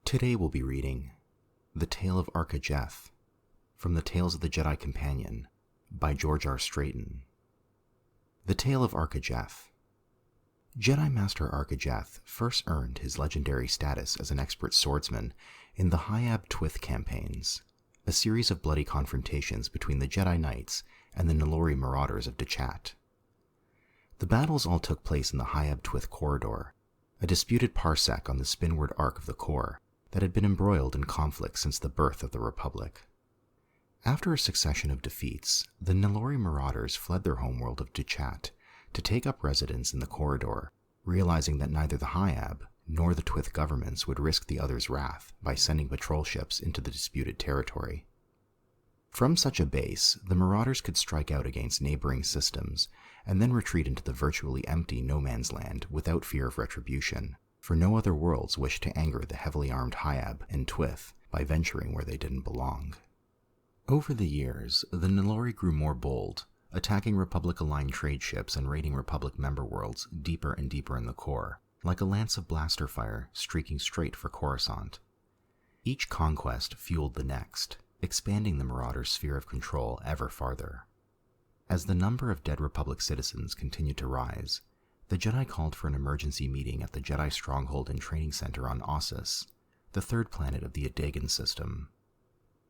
Today we'll be reading The Tale of Arca Jeth from the Tales of the Jedi Companion by George R. Strayton. The Tale of Arca Jeth. Jedi Master Arca Jeth first earned his legendary status as an expert swordsman in the Hayab Twith campaigns, a series of bloody confrontations between the Jedi Knights and the Nalori Marauders of Dechat. The battles all took place in the Hayab Twith corridor, a disputed parsec on the spinward arc of the core that had been embroiled in conflict since the birth of the Republic. After a succession of defeats, the Nalori Marauders fled their homeworld of Dechat to take up residence in the corridor, realizing that neither the Hayab nor the Twith governments would risk the other's wrath by sending patrol ships into the disputed territory. From such a base, the Marauders could strike out against neighboring systems and then retreat into the virtually empty no-man's land without fear of retribution, for no other worlds wished to anger the heavily armed Hayab and Twith by venturing where they didn't belong. Over the years, the Nalori grew more bold, attacking Republic-aligned trade ships and raiding Republic member worlds deeper and deeper in the core, like a lance of blaster fire streaking straight for Coruscant. Each conquest fueled the next, expanding the Marauders' sphere of control ever farther. As the number of dead Republic citizens continued to rise, the Jedi called for an emergency meeting at the Jedi Stronghold and Training Center on Ossus, the third planet of the Adagan system.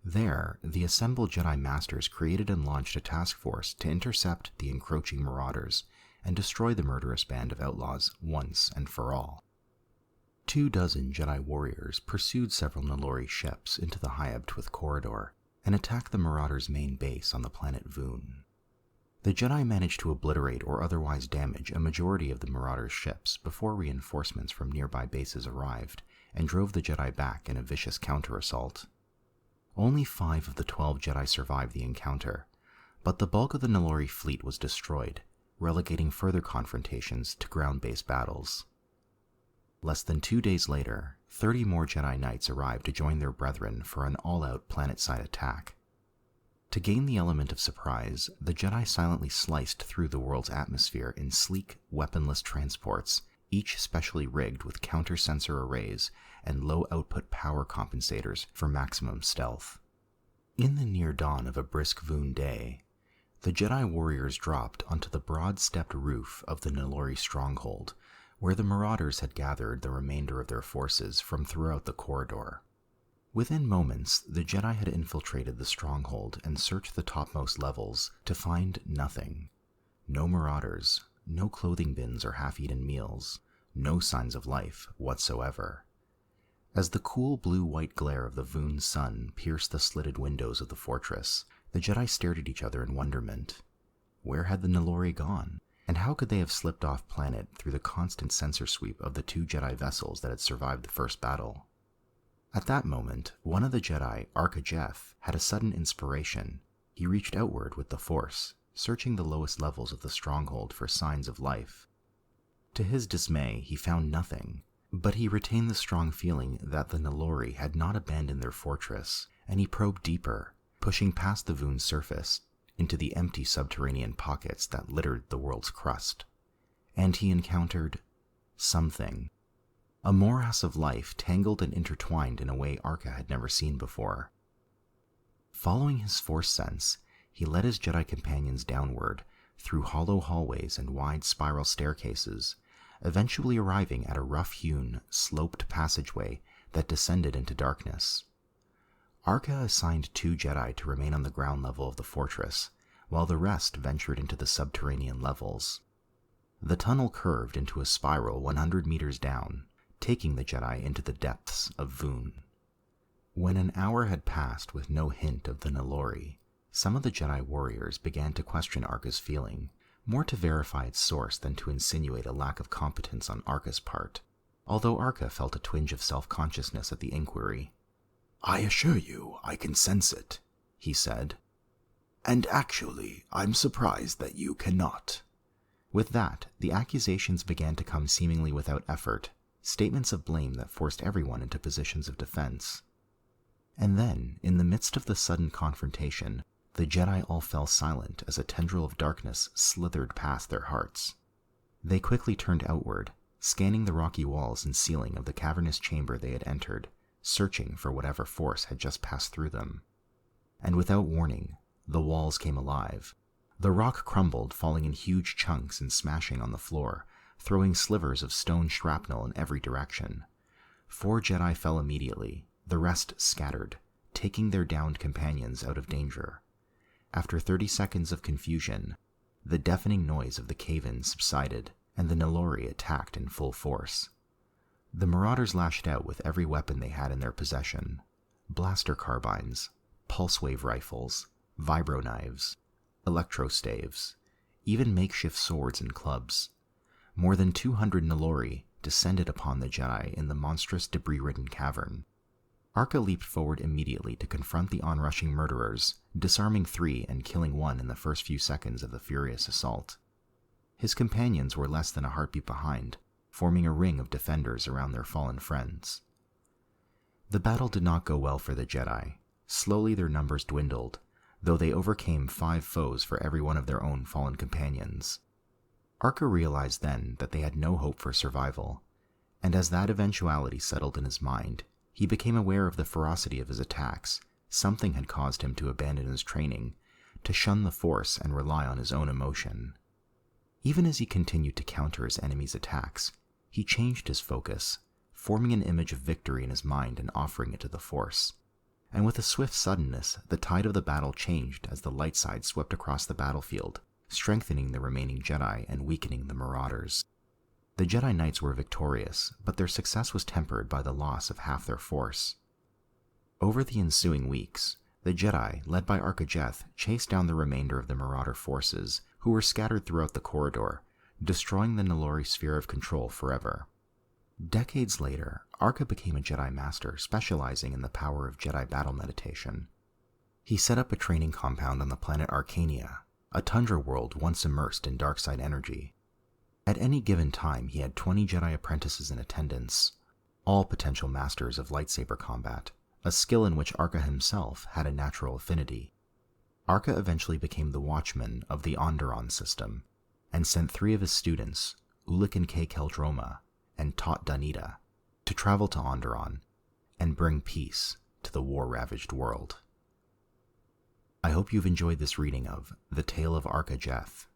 There, the assembled Jedi Masters created and launched a task force to intercept the encroaching Marauders and destroy the murderous band of outlaws once and for all. 24 Jedi warriors pursued several Nalori ships into the Hayab Twith corridor and attacked the Marauders' main base on the planet Voon. The Jedi managed to obliterate or otherwise damage a majority of the Marauders' ships before reinforcements from nearby bases arrived and drove the Jedi back in a vicious counter-assault. Only 5 of the 12 Jedi survived the encounter, but the bulk of the Nalori fleet was destroyed, relegating further confrontations to ground-based battles. Less than 2 days later, 30 more Jedi Knights arrived to join their brethren for an all-out planet-side attack. To gain the element of surprise, the Jedi silently sliced through the world's atmosphere in sleek, weaponless transports, each specially rigged with counter-sensor arrays and low-output power compensators for maximum stealth. In the near dawn of a brisk Voon day, the Jedi warriors dropped onto the broad-stepped roof of the Nalori stronghold, where the Marauders had gathered the remainder of their forces from throughout the corridor. Within moments, the Jedi had infiltrated the stronghold and searched the topmost levels to find nothing. No Marauders, no clothing bins or half-eaten meals, no signs of life whatsoever. As the cool blue-white glare of the Voon sun pierced the slitted windows of the fortress, the Jedi stared at each other in wonderment. Where had the Nalori gone? And how could they have slipped off planet through the constant sensor sweep of the 2 Jedi vessels that had survived the first battle? At that moment, one of the Jedi, Arca Jeth, had a sudden inspiration. He reached outward with the Force, searching the lowest levels of the stronghold for signs of life. To his dismay, he found nothing, but he retained the strong feeling that the Nalori had not abandoned their fortress, and he probed deeper, pushing past the Voon's surface into the empty subterranean pockets that littered the world's crust. And he encountered something. A morass of life tangled and intertwined in a way Arca had never seen before. Following his Force sense, he led his Jedi companions downward through hollow hallways and wide spiral staircases, eventually arriving at a rough-hewn, sloped passageway that descended into darkness. Arca assigned 2 Jedi to remain on the ground level of the fortress, while the rest ventured into the subterranean levels. The tunnel curved into a spiral 100 meters down, taking the Jedi into the depths of Voon. When an hour had passed with no hint of the Nalori, some of the Jedi warriors began to question Arca's feeling, more to verify its source than to insinuate a lack of competence on Arca's part, although Arca felt a twinge of self-consciousness at the inquiry. "I assure you, I can sense it," he said. "And actually, I'm surprised that you cannot." With that, the accusations began to come seemingly without effort, statements of blame that forced everyone into positions of defense. And then, in the midst of the sudden confrontation, the Jedi all fell silent as a tendril of darkness slithered past their hearts. They quickly turned outward, scanning the rocky walls and ceiling of the cavernous chamber they had entered, searching for whatever force had just passed through them. And without warning, the walls came alive. The rock crumbled, falling in huge chunks and smashing on the floor, throwing slivers of stone shrapnel in every direction. 4 Jedi fell immediately, the rest scattered, taking their downed companions out of danger. After 30 seconds of confusion, the deafening noise of the cave-in subsided, and the Nalori attacked in full force. The Marauders lashed out with every weapon they had in their possession: blaster carbines, pulse wave rifles, vibro knives, electro staves, even makeshift swords and clubs. More than 200 Nalori descended upon the Jedi in the monstrous debris-ridden cavern. Arca leaped forward immediately to confront the onrushing murderers, disarming 3 and killing 1 in the first few seconds of the furious assault. His companions were less than a heartbeat behind, forming a ring of defenders around their fallen friends. The battle did not go well for the Jedi. Slowly their numbers dwindled, though they overcame 5 foes for every one of their own fallen companions. Arca realized then that they had no hope for survival, and as that eventuality settled in his mind, he became aware of the ferocity of his attacks. Something had caused him to abandon his training, to shun the Force and rely on his own emotion. Even as he continued to counter his enemy's attacks, he changed his focus, forming an image of victory in his mind and offering it to the Force. And with a swift suddenness, the tide of the battle changed as the light side swept across the battlefield, strengthening the remaining Jedi and weakening the Marauders. The Jedi Knights were victorious, but their success was tempered by the loss of half their force. Over the ensuing weeks, the Jedi, led by Arca Jeth, chased down the remainder of the Marauder forces, who were scattered throughout the corridor, destroying the Nalori sphere of control forever. Decades later, Arca became a Jedi Master specializing in the power of Jedi battle meditation. He set up a training compound on the planet Arcania, a tundra world once immersed in dark side energy. At any given time, he had 20 Jedi apprentices in attendance, all potential masters of lightsaber combat, a skill in which Arca himself had a natural affinity. Arca eventually became the Watchman of the Onderon system, and sent 3 of his students, Ulic and Cay Qel-Droma and Tott Doneeta, to travel to Onderon and bring peace to the war-ravaged world. I hope you've enjoyed this reading of The Tale of Arca Jeth